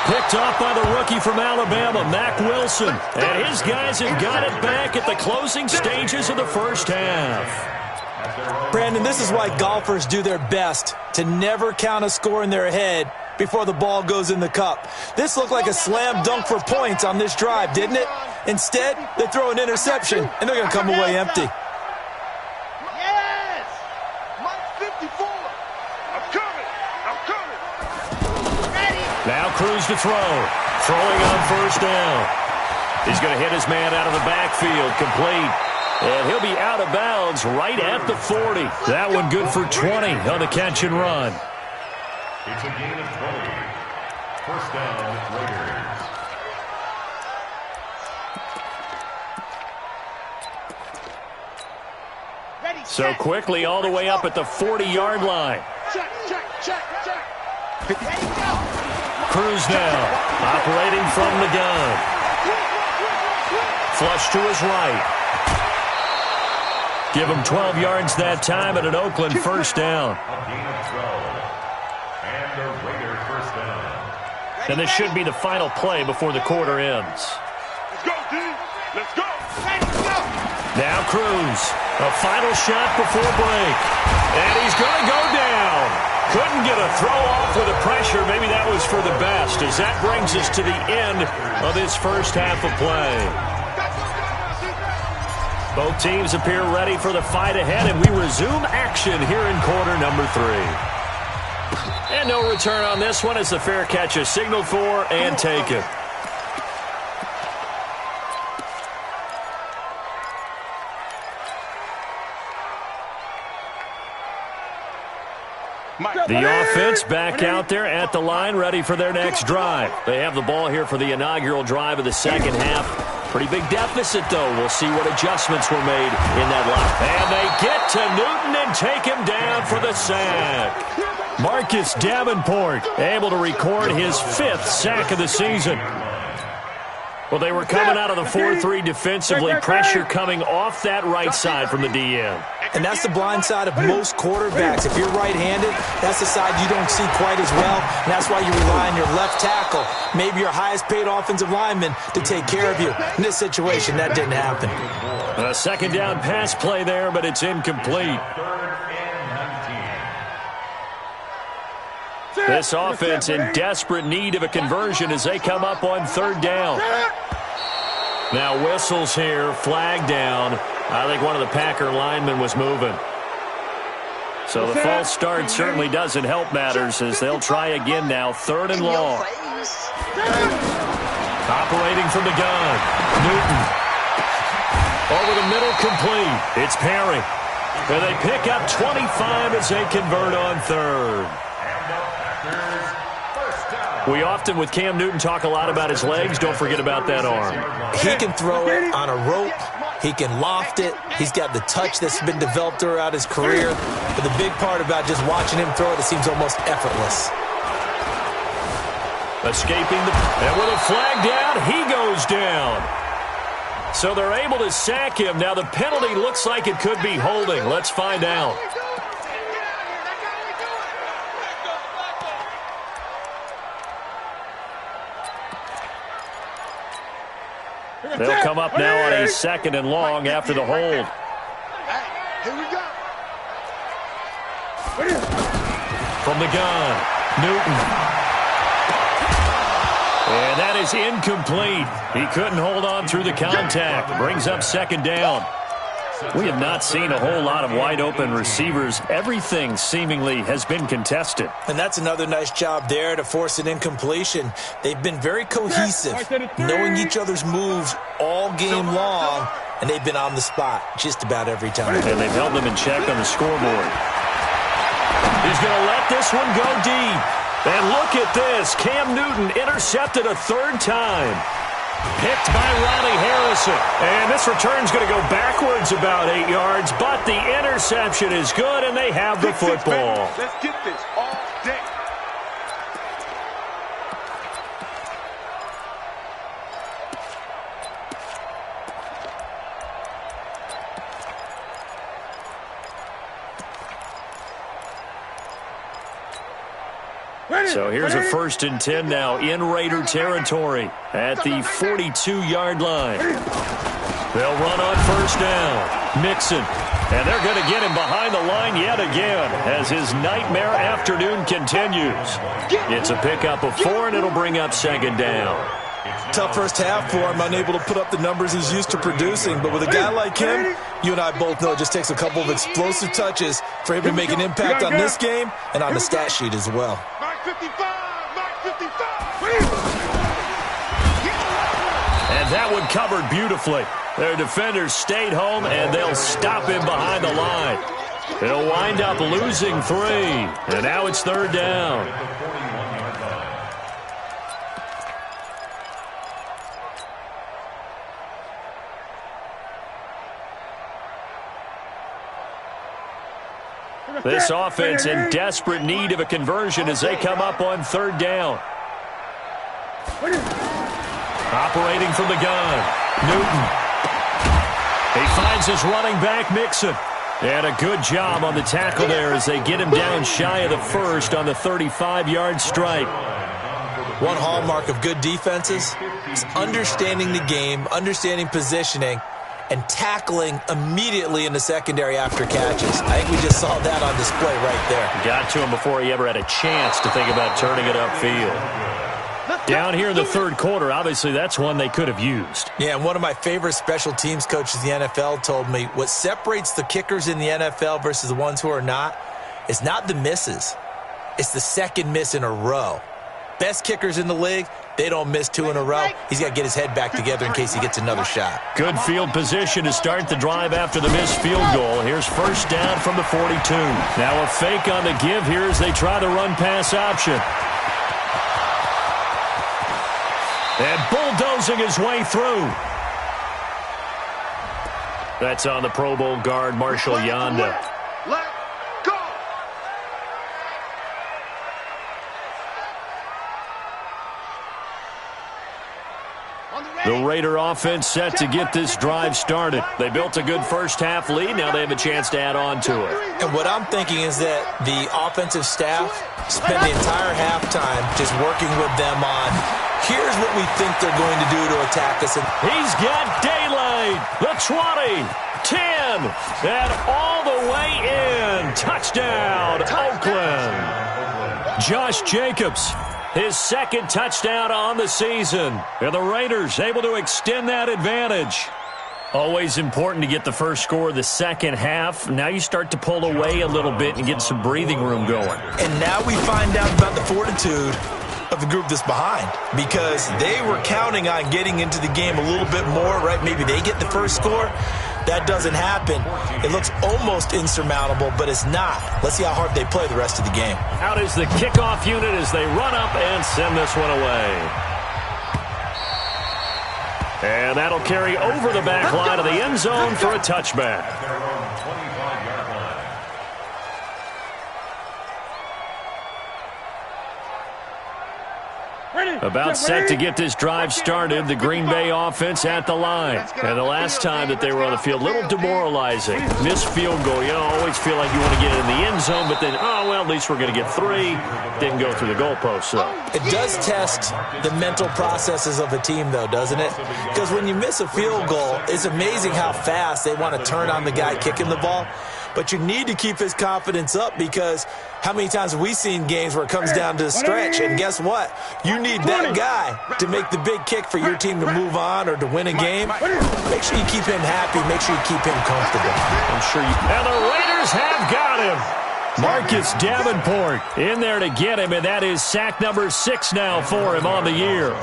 Picked off by the rookie from Alabama, Mack Wilson. And his guys have got it back at the closing stages of the first half. Brandon, this is why golfers do their best to never count a score in their head before the ball goes in the cup. This looked like a slam dunk for points on this drive, didn't it? Instead, they throw an interception, and they're going to come away empty. Yes! Mike 54. I'm coming. Ready? Now Cruz to throw. Throwing on first down. He's going to hit his man out of the backfield. Complete. And he'll be out of bounds right at the 40. That one good for 20 on the catch and run. It's a gain of 20. First down, Raiders. So quickly all the way up at the 40-yard line. Check. Cruz now, operating from the gun. Flush to his right. Give him 12 yards that time at an Oakland first down. A gain of 12. And the Raiders first down. And this should be the final play before the quarter ends. Let's go, D. Let's go. Now Cruz, a final shot before break. And he's going to go down. Couldn't get a throw off with the pressure. Maybe that was for the best, as that brings us to the end of this first half of play. Both teams appear ready for the fight ahead, and we resume action here in quarter number 3. And no return on this one as the fair catch is signaled for and taken. The offense back out there at the line, ready for their next drive. They have the ball here for the inaugural drive of the second half. Pretty big deficit, though. We'll see what adjustments were made in that line. And they get to Newton and take him down for the sack. Marcus Davenport able to record his 5th sack of the season. Well, they were coming out of the 4-3 defensively. Pressure coming off that right side from the DN. And that's the blind side of most quarterbacks. If you're right-handed, that's the side you don't see quite as well. And that's why you rely on your left tackle, maybe your highest-paid offensive lineman, to take care of you. In this situation, that didn't happen. A second down pass play there, but it's incomplete. This offense in desperate need of a conversion as they come up on third down. Now whistles here, flag down. I think one of the Packer linemen was moving. So the false start certainly doesn't help matters as they'll try again now, third and long. Operating from the gun, Newton. Over the middle, complete. It's Perry. And they pick up 25 as they convert on third. We often, with Cam Newton, talk a lot about his legs. Don't forget about that arm. He can throw it on a rope. He can loft it. He's got the touch that's been developed throughout his career. But the big part about just watching him throw it seems almost effortless. Escaping and with a flag down, he goes down. So they're able to sack him. Now the penalty looks like it could be holding. Let's find out. They'll come up now on a second and long after the hold. Here we go. From the gun, Newton. And that is incomplete. He couldn't hold on through the contact. Brings up second down. We have not seen a whole lot of wide-open receivers. Everything seemingly has been contested. And that's another nice job there to force an incompletion. They've been very cohesive, knowing each other's moves all game long, and they've been on the spot just about every time. And they've held them in check on the scoreboard. He's going to let this one go deep. And look at this. Cam Newton intercepted a third time. Picked by Ronnie Harrison. And this return's going to go backwards about 8 yards, but the interception is good, and they have the football. Let's get this all day. So here's a 1st and 10 now in Raider territory at the 42-yard line. They'll run on first down. Mixon. And they're going to get him behind the line yet again as his nightmare afternoon continues. It's a pickup of 4, and it'll bring up second down. Tough first half for him, unable to put up the numbers he's used to producing. But with a guy like him, you and I both know it just takes a couple of explosive touches for him to make an impact on this game and on the stat sheet as well. Mark 55! Mark 55! And that one covered beautifully. Their defenders stayed home, and they'll stop him behind the line. They'll wind up losing 3. And now it's third down. This offense in desperate need of a conversion as they come up on third down. Operating from the gun, Newton. He finds his running back, Mixon. And a good job on the tackle there as they get him down shy of the first on the 35-yard strike. One hallmark of good defenses is understanding the game, understanding positioning, and tackling immediately in the secondary after catches. I think we just saw that on display right there. Got to him before he ever had a chance to think about turning it upfield. Down here in the third quarter, obviously that's one they could have used. Yeah, and one of my favorite special teams coaches in the NFL told me what separates the kickers in the NFL versus the ones who are not is not the misses. It's the second miss in a row. Best kickers in the league, they don't miss 2 in a row. He's got to get his head back together in case he gets another shot. Good field position to start the drive after the missed field goal. Here's first down from the 42. Now a fake on the give here as they try the run-pass option. And bulldozing his way through. That's on the Pro Bowl guard, Marshall Yanda. The The Raider offense set to get this drive started. They built a good first-half lead. Now they have a chance to add on to it. And what I'm thinking is that the offensive staff spent the entire halftime just working with them on, here's what we think they're going to do to attack us. And he's got daylight. The 20, 10, and all the way in. Touchdown, Oakland. Josh Jacobs, his second touchdown on the season. And the Raiders able to extend that advantage. Always important to get the first score of the second half. Now you start to pull away a little bit and get some breathing room going. And now we find out about the fortitude of the group that's behind, because they were counting on getting into the game a little bit more, right? Maybe they get the first score. That doesn't happen. It looks almost insurmountable, but it's not. Let's see how hard they play the rest of the game. Out is the kickoff unit as they run up and send this one away. And that'll carry over the back line of the end zone for a touchback. About set to get this drive started, the Green Bay offense at the line. And the last time that they were on the field, a little demoralizing. Missed field goal. You always feel like you want to get in the end zone, but then, oh, well, at least we're going to get 3. Didn't go through the goalpost, though. It does test the mental processes of a team, though, doesn't it? Because when you miss a field goal, it's amazing how fast they want to turn on the guy kicking the ball. But you need to keep his confidence up, because how many times have we seen games where it comes down to the stretch, and guess what? You need that guy to make the big kick for your team to move on or to win a game. Make sure you keep him happy. Make sure you keep him comfortable. I'm sure you... And the Raiders have got him. Marcus Davenport in there to get him, and that is sack number 6 now for him on the year.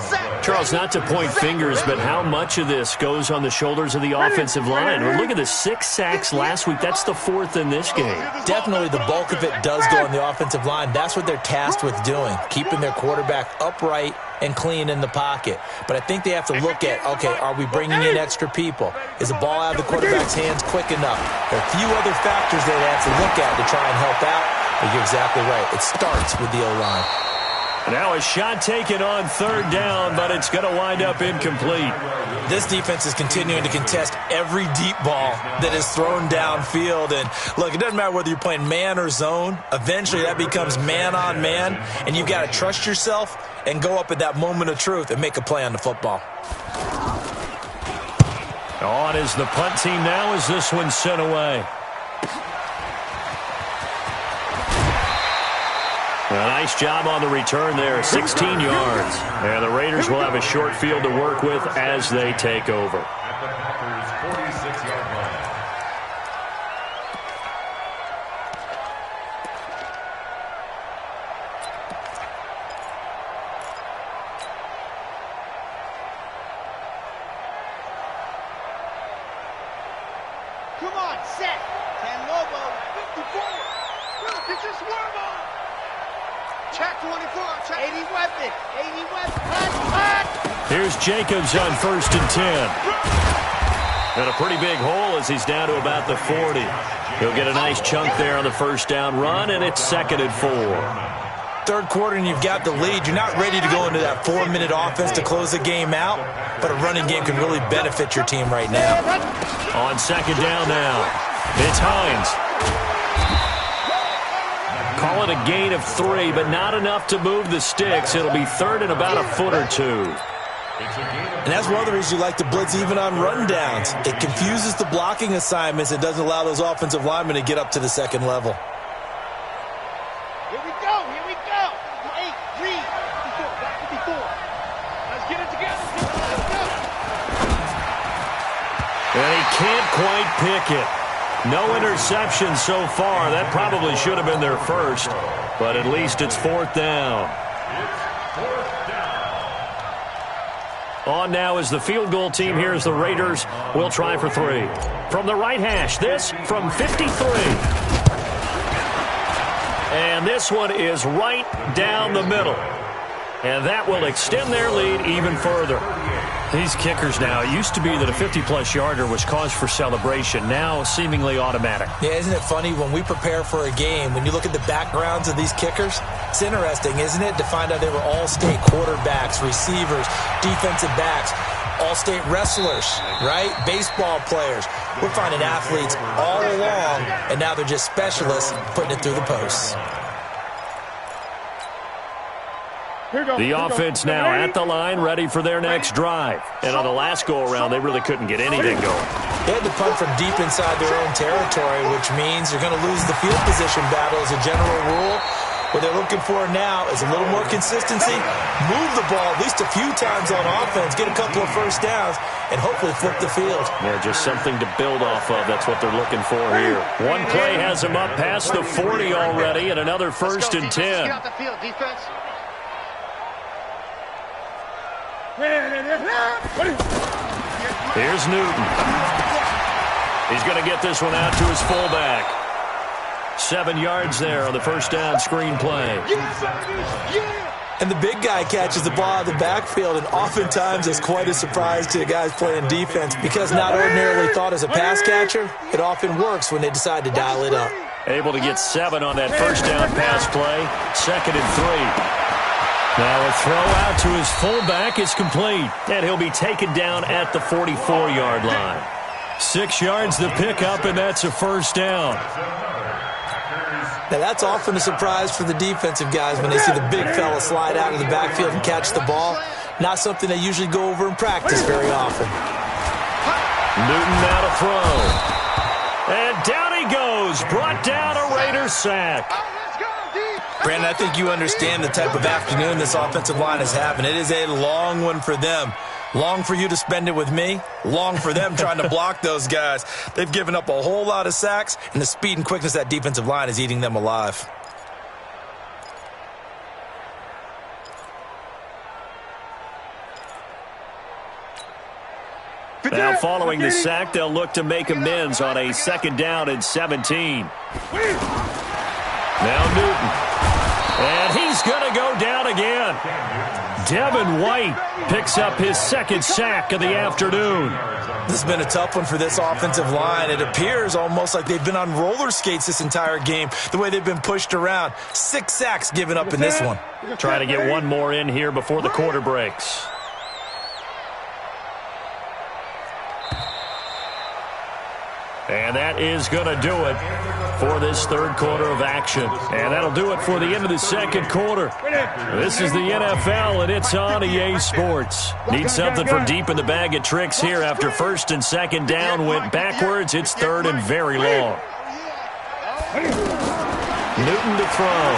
Charles, not to point fingers, but how much of this goes on the shoulders of the offensive line? Well, look at the 6 sacks last week. That's the 4th in this game. Definitely the bulk of it does go on the offensive line. That's what they're tasked with doing, keeping their quarterback upright and clean in the pocket. But I think they have to look at, okay, are we bringing in extra people? Is the ball out of the quarterback's hands quick enough? There are a few other factors that they have to look at to try and help out. But you're exactly right. It starts with the O-line. Now a shot taken on 3rd down, but it's going to wind up incomplete. This defense is continuing to contest every deep ball that is thrown downfield. And look, it doesn't matter whether you're playing man or zone. Eventually that becomes man on man, and you've got to trust yourself and go up at that moment of truth and make a play on the football. On is the punt team now as this one's sent away. A nice job on the return there, 16 yards. And the Raiders will have a short field to work with as they take over. At the Packers' 46-yard line. Come on, set. 10 Lobo, 54. It's a swerve on. Check 24. Check 80 weapon. 80 weapon. Cut. Here's Jacobs on 1st and 10. And a pretty big hole as he's down to about the 40. He'll get a nice chunk there on the 1st down run, and it's 2nd and 4. 3rd quarter and you've got the lead. You're not ready to go into that 4-minute offense to close the game out, but a running game can really benefit your team right now. On 2nd down now, it's Hines. Call it a gain of 3, but not enough to move the sticks. It'll be 3rd and about a foot or 2. And that's one of the reasons you like to blitz even on rundowns. It confuses the blocking assignments. It doesn't allow those offensive linemen to get up to the 2nd level. Here we go. Here we go. 8, 3, 54. Let's get it together. Let's go. And he can't quite pick it. No interception so far. That probably should have been their first, but at least it's 4th down. On now is the field goal team. Here's the Raiders. We'll try for 3. From the right hash, this from 53. And this one is right down the middle. And that will extend their lead even further. These kickers now, it used to be that a 50-plus yarder was cause for celebration. Now seemingly automatic. Yeah, isn't it funny when we prepare for a game, when you look at the backgrounds of these kickers, it's interesting, isn't it, to find out they were all-state quarterbacks, receivers, defensive backs. all-state wrestlers, right? Baseball players. We're finding athletes all along, and now they're just specialists putting it through the posts. The offense now at the line, ready for their next drive. And on the last go-around, they really couldn't get anything going. They had to punt from deep inside their own territory, which means you're going to lose the field position battle as a general rule. What they're looking for now is a little more consistency, move the ball at least a few times on offense, get a couple of first downs, and hopefully flip the field. Yeah, just something to build off of. That's what they're looking for here. One play has them up past the 40 already, and another 1st and 10. Get off the field, defense. Here's Newton. He's going to get this one out to his fullback. 7 yards there on the first down screen play. And the big guy catches the ball out of the backfield, and oftentimes it's quite a surprise to the guys playing defense because not ordinarily thought as a pass catcher, it often works when they decide to dial it up. Able to get 7 on that first down pass play. 2nd and 3. Now a throw out to his fullback is complete, and he'll be taken down at the 44-yard line. 6 yards to pick up, and that's a first down. Now that's often a surprise for the defensive guys when they see the big fella slide out of the backfield and catch the ball. Not something they usually go over in practice very often. Newton now to throw. And down he goes. Brought down a Raiders sack. Brandon, I think you understand the type of afternoon this offensive line is having. It is a long one for them. Long for you to spend it with me. Long for them trying to block those guys. They've given up a whole lot of sacks, and the speed and quickness of that defensive line is eating them alive. Now following the sack, they'll look to make amends on a 2nd down and 17. Now Newton. And he's going to go down again. Devin White picks up his 2nd sack of the afternoon. This has been a tough one for this offensive line. It appears almost like they've been on roller skates this entire game, the way they've been pushed around. 6 sacks given up in this one. Try to get one more in here before the quarter breaks. And that is going to do it for this 3rd quarter of action. And that'll do it for the end of the 2nd quarter. This is the NFL, and it's on EA Sports. Need something from deep in the bag of tricks here after 1st and 2nd down went backwards. It's 3rd and very long. Newton to throw.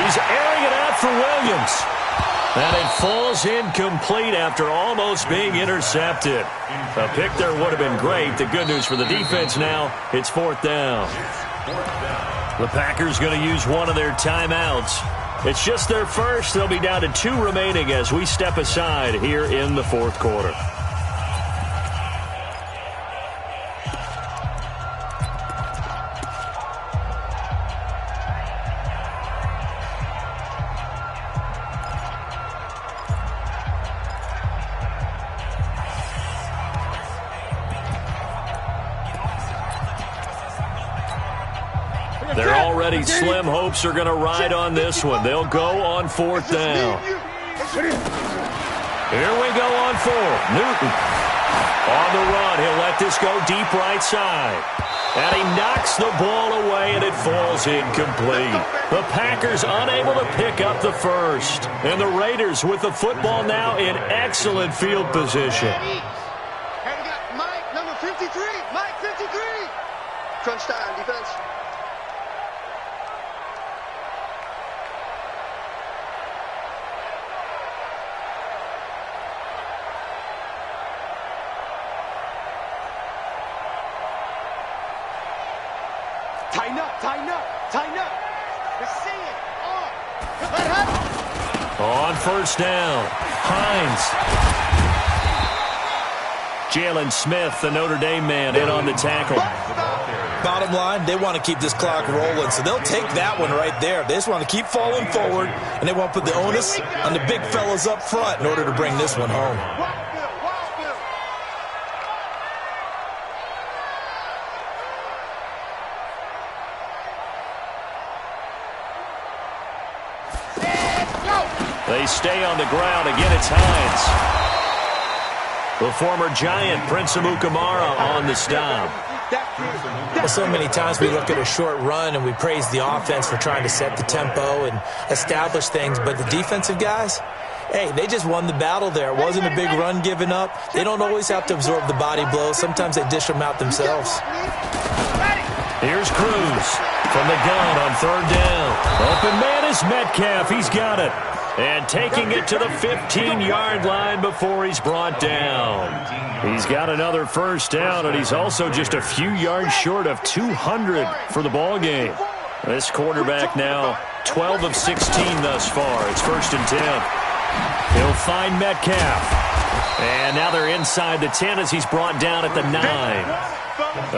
He's airing it out for Williams. And it falls incomplete after almost being intercepted. A pick there would have been great. The good news for the defense now, it's 4th down. The Packers going to use one of their timeouts. It's just their first. They'll be down to 2 remaining as we step aside here in the 4th quarter. Slim hopes are going to ride on this one. They'll go on 4th down. Here we go on 4th. Newton on the run. He'll let this go deep right side. And he knocks the ball away, and it falls incomplete. The Packers unable to pick up the first. And the Raiders with the football now in excellent field position. And we got Mike, number 53. Mike, 53. Crunch time, defense. Tighten up, tighten up, tighten up. Let's see it. On 1st down, Hines. Jalen Smith, the Notre Dame man, in on the tackle. Bottom line, they want to keep this clock rolling, so they'll take that one right there. They just want to keep falling forward, and they want to put the onus on the big fellas up front in order to bring this one home. They stay on the ground. Again, it's Hines. The former Giant, Prince Amukamara, on the stop. Well, so many times we look at a short run and we praise the offense for trying to set the tempo and establish things, but the defensive guys, hey, they just won the battle there. It wasn't a big run given up. They don't always have to absorb the body blows. Sometimes they dish them out themselves. Here's Cruz from the gun on third down. Open man is Metcalf. He's got it. And taking it to the 15-yard line before he's brought down. He's got another first down, and he's also just a few yards short of 200 for the ball game. This quarterback now 12 of 16 thus far. It's 1st and 10. He'll find Metcalf. And now they're inside the 10 as he's brought down at the 9.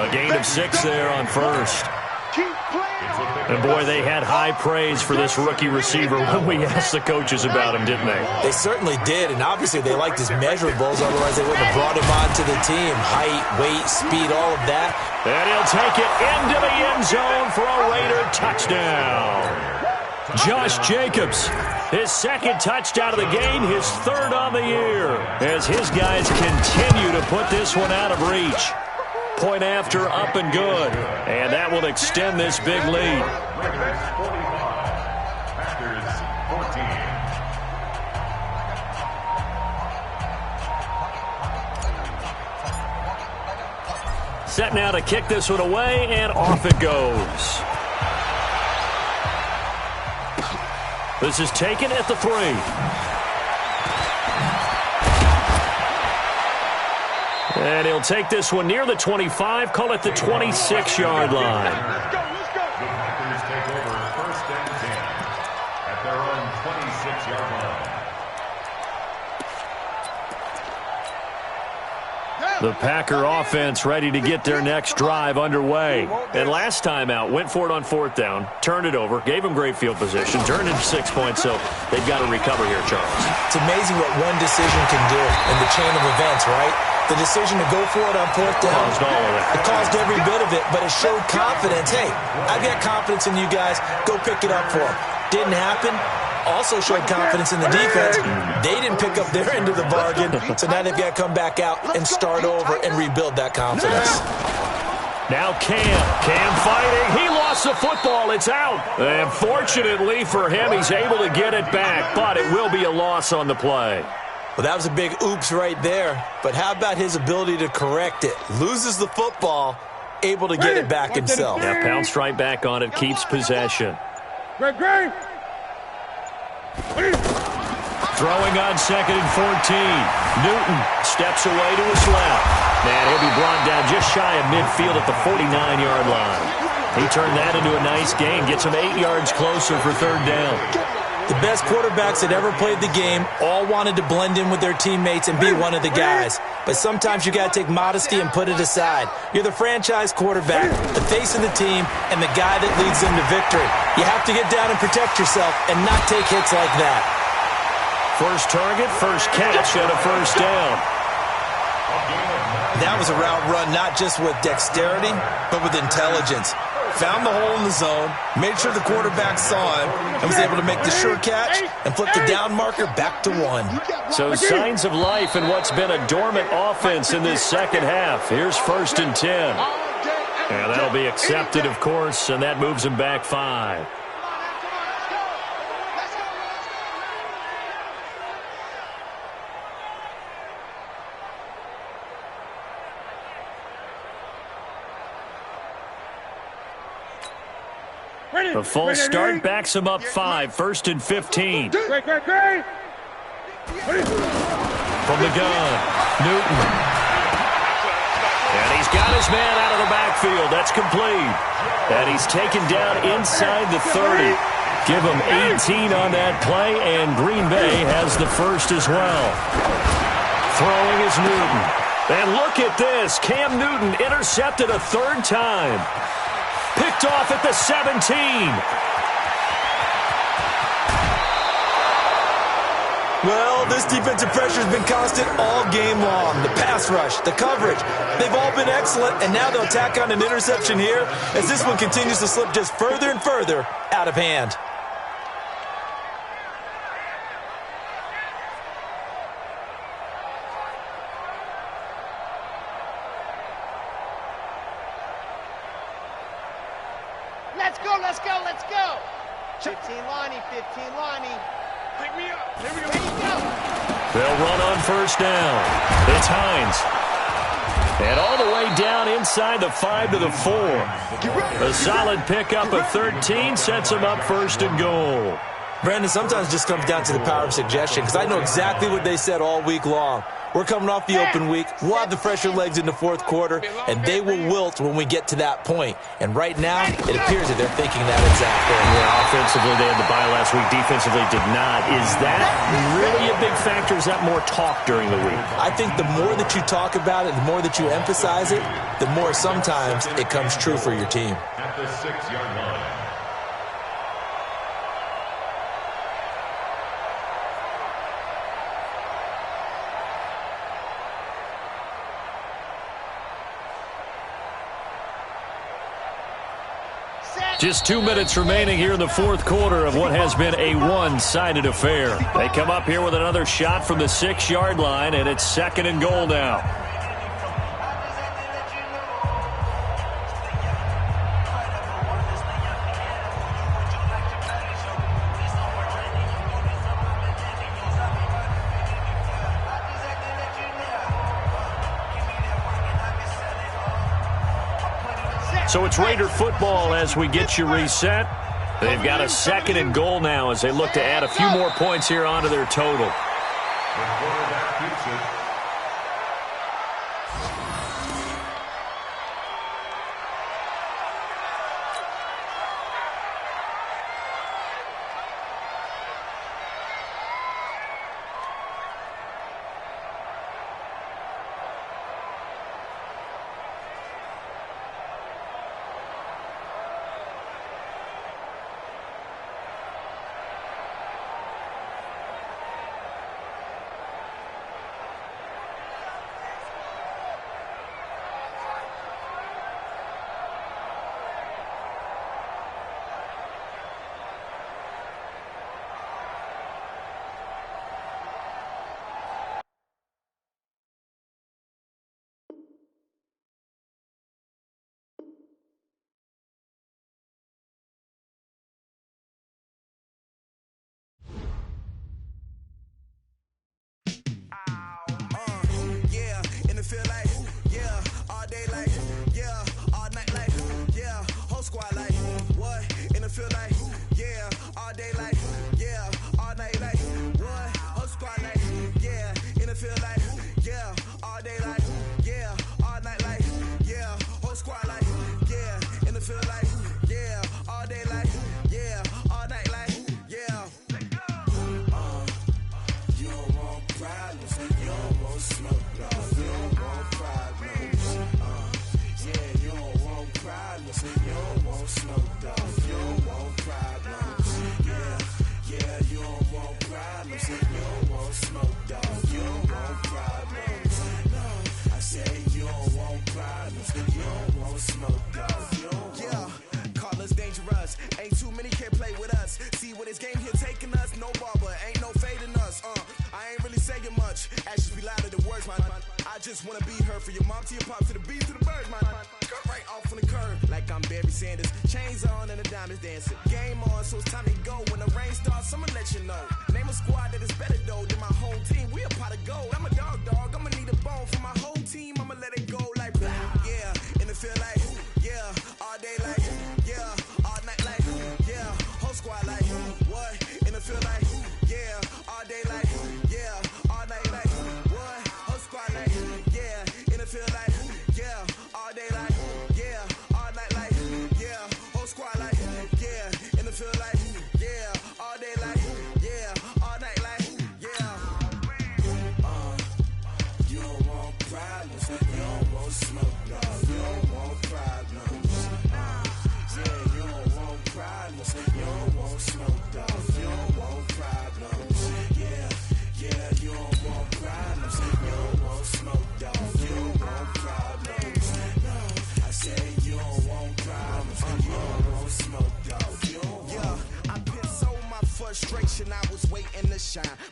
A gain of 6 there on first. And, boy, they had high praise for this rookie receiver when we asked the coaches about him, didn't they? They certainly did, and obviously they liked his measurables. Otherwise, they wouldn't have brought him onto the team. Height, weight, speed, all of that. And he'll take it into the end zone for a Raider touchdown. Josh Jacobs, his 2nd touchdown of the game, his 3rd on the year, as his guys continue to put this one out of reach. Point after, up and good. And that will extend this big lead. Set now to kick this one away, and off it goes. This is taken at the 3. And he'll take this one near the 25, call it the 26-yard line. The Packers take over 1st and 10 at their own 26-yard line. The Packer offense ready to get their next drive underway. And last time out, went for it on 4th down, turned it over, gave them great field position, turned into 6 points, so they've got to recover here, Charles. It's amazing what one decision can do in the chain of events, right? The decision to go for it on 4th down, caused all of it. It caused every bit of it, but it showed confidence. Hey, I've got confidence in you guys. Go pick it up for them. Didn't happen. Also showed confidence in the defense. They didn't pick up their end of the bargain, so now they've got to come back out and start over and rebuild that confidence. Now Cam fighting. He lost the football. It's out. And fortunately for him, he's able to get it back, but it will be a loss on the play. Well, that was a big oops right there, but how about his ability to correct it? Loses the football, able to get it back himself. Yeah, pounced right back on it, keeps possession. Great. Throwing on 2nd and 14. Newton steps away to his left. And he'll be brought down just shy of midfield at the 49-yard line. He turned that into a nice gain, gets him 8 yards closer for 3rd down. The best quarterbacks that ever played the game all wanted to blend in with their teammates and be one of the guys. But sometimes you got to take modesty and put it aside. You're the franchise quarterback, the face of the team, and the guy that leads them to victory. You have to get down and protect yourself and not take hits like that. First target, first catch, and a 1st down. That was a route run not just with dexterity, but with intelligence. Found the hole in the zone, made sure the quarterback saw him, and was able to make the sure catch and flip the down marker back to 1. So signs of life in what's been a dormant offense in this 2nd half. Here's 1st and 10. And that'll be accepted, of course, and that moves him back 5. A false start backs him up 5, 1st and 15. Great. From the gun, Newton. And he's got his man out of the backfield. That's complete. And he's taken down inside the 30. Give him 18 on that play, and Green Bay has the first as well. Throwing is Newton. And look at this. Cam Newton intercepted a 3rd time. Picked off at the 17. Well, this defensive pressure has been constant all game long. The pass rush, the coverage, they've all been excellent, and now they'll tack on an interception here as this one continues to slip just further and further out of hand. Let's go, let's go, let's go. 15 Lonnie, 15 Lonnie. Pick me up. Here we go. Ready, go. They'll run on first down. It's Hines. And all the way down inside the 5 to the 4. A solid pickup of 13 sets him up first and goal. Brandon, sometimes it just comes down to the power of suggestion, because I know exactly what they said all week long. We're coming off the open week. We'll have the fresher legs in the fourth quarter, and they will wilt when we get to that point. And right now, it appears that they're thinking that exact thing. Yeah, offensively, they had the bye last week. Defensively, did not. Is that really a big factor? Is that more talk during the week? I think the more that you talk about it, the more that you emphasize it, the more sometimes it comes true for your team. At the 6-yard line. Just 2 minutes remaining here in the fourth quarter of what has been a one-sided affair. They come up here with another shot from the 6-yard line, and it's 2nd and goal now. So it's Raider football as we get you reset. They've got a 2nd and goal now as they look to add a few more points here onto their total.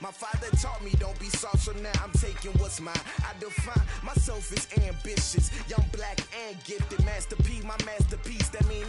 My father taught me don't be soft, so now I'm taking what's mine. I define myself as ambitious, young, black, and gifted. Masterpiece, my masterpiece, that means